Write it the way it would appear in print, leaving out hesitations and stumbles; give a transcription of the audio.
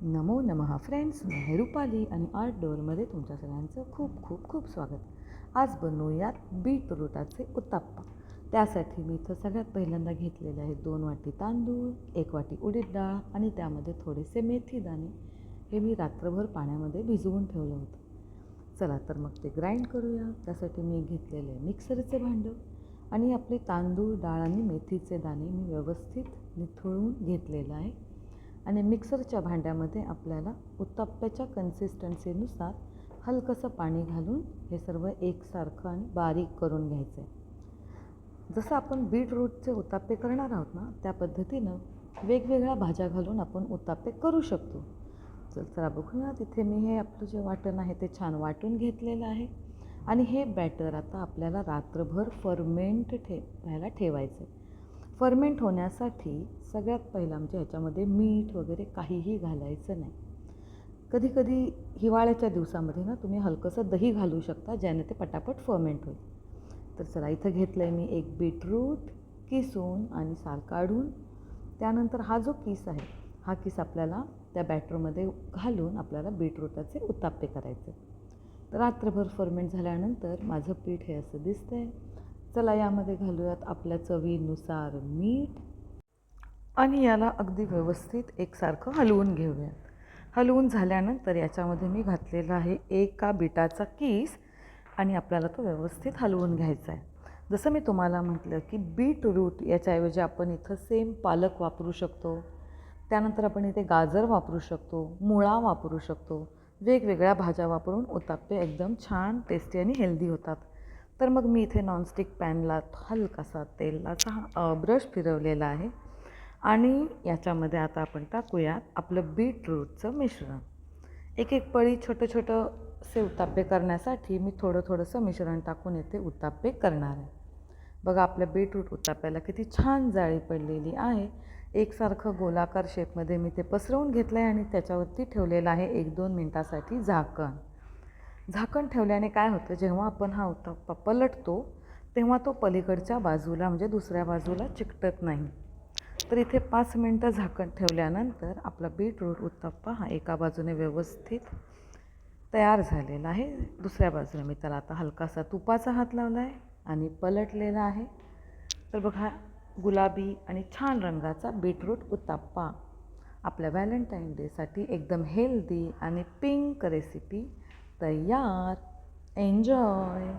नमो नमः फ्रेंड्स, मी आहे रुपाली आणि आर्ट डोअरमध्ये तुमच्या सगळ्यांचं खूप खूप खूप स्वागत. आज बनवूयात बीटरूटाचे उत्ताप्पा. त्यासाठी मी इथं सगळ्यात पहिल्यांदा घेतलेले आहेत 2 वाटी तांदूळ, 1 वाटी उडीद डाळ आणि त्यामध्ये थोडेसे मेथी दाणे. हे मी रात्रभर पाण्यामध्ये भिजवून ठेवलं होतं. चला तर मग ते ग्राइंड करूया. त्यासाठी मी घेतलेले मिक्सरचे भांडं आणि आपले तांदूळ, डाळ आणि मेथीचे दाणे मी व्यवस्थित निथळून घेतलेलं आहे. आणि मिक्सरच्या भांड्यामध्ये आपल्याला उत्ताप्याच्या कन्सिस्टन्सीनुसार हलकंसं पाणी घालून हे सर्व एकसारखं आणि बारीक करून घ्यायचं आहे. जसं आपण बीटरूटचे उत्ताप्पे करणार आहोत ना, त्या पद्धतीनं वेगवेगळ्या भाज्या घालून आपण उत्ताप्पे करू शकतो. चला बघूया. तिथे मी हे आपलं जे वाटण आहे ते छान वाटून घेतलेलं आहे आणि हे बॅटर आता आपल्याला रात्रभर फर्मेंट व्हायला ठेवायचं आहे. फर्मेंट होण्यासाठी सगळ्यात पहिलं म्हणजे ह्याच्यामध्ये मीठ वगैरे काहीही घालायचं नाही. कधीकधी हिवाळ्याच्या दिवसामध्ये ना तुम्ही हलकंसं दही घालू शकता, ज्याने ते पटापट फर्मेंट होईल. तर चला, इथं घेतलं आहे मी एक बीटरूट किसून आणि साल काढून. त्यानंतर हा जो किस आहे, हा किस आपल्याला त्या बॅटरमध्ये घालून आपल्याला बीटरूटाचे उत्ताप्पे करायचे. तर रात्रभर फर्मेंट झाल्यानंतर माझं पीठ हे असं दिसतं आहे. चला, यामध्ये घालूयात आपल्या चवीनुसार मीठ आणि याला अगदी व्यवस्थित एकसारखं हलवून घेऊयात. हलवून झाल्यानंतर याच्यामध्ये मी घातलेला आहे एका बीटाचा किस आणि आपल्याला तो व्यवस्थित हलवून घ्यायचा आहे. जसं मी तुम्हाला म्हटलं की बीटरूट याच्याऐवजी आपण इथं सेम पालक वापरू शकतो. त्यानंतर आपण इथे गाजर वापरू शकतो, मुळा वापरू शकतो. वेगवेगळ्या भाज्या वापरून उत्ताप्पे एकदम छान, टेस्टी आणि हेल्दी होतात. तर मग मी इथे नॉनस्टिक पॅनला हलकासा तेलाचा ब्रश फिरवलेला आहे आणि याच्यामध्ये आता आपण टाकूयात आपलं बीटरूटचं मिश्रण. एक एक पळी छोटं छोटंसे उत्ताप्पे करण्यासाठी मी थोडंसं मिश्रण टाकून येथे उत्ताप्पे करणार आहे. बघा, आपल्या बीटरूट उत्ताप्याला किती छान जाळी पडलेली आहे. एकसारखं गोलाकार शेपमध्ये मी ते पसरवून घेतलं आहे आणि त्याच्यावरती ठेवलेलं आहे 1-2 मिनटासाठी झाकण. झाकण ठेवल्याने काय होतं, जेव्हा आपण हा उत्ताप्पा पलटतो तेव्हा तो पलीकडच्या बाजूला म्हणजे दुसऱ्या बाजूला चिकटत नाही. तर इथे 5 मिनटं झाकण ठेवल्यानंतर आपला बीटरूट उत्ताप्पा हा एका बाजूने व्यवस्थित तयार झालेला आहे. दुसऱ्या बाजूने मी त्याला आता हलकासा तुपाचा हात लावला आहे आणि पलटलेला आहे. तर बघा, गुलाबी आणि छान रंगाचा बीटरूट उत्ताप्पा आपल्या व्हॅलेंटाईन डेसाठी एकदम हेल्दी आणि पिंक रेसिपी तयार. एन्जॉय.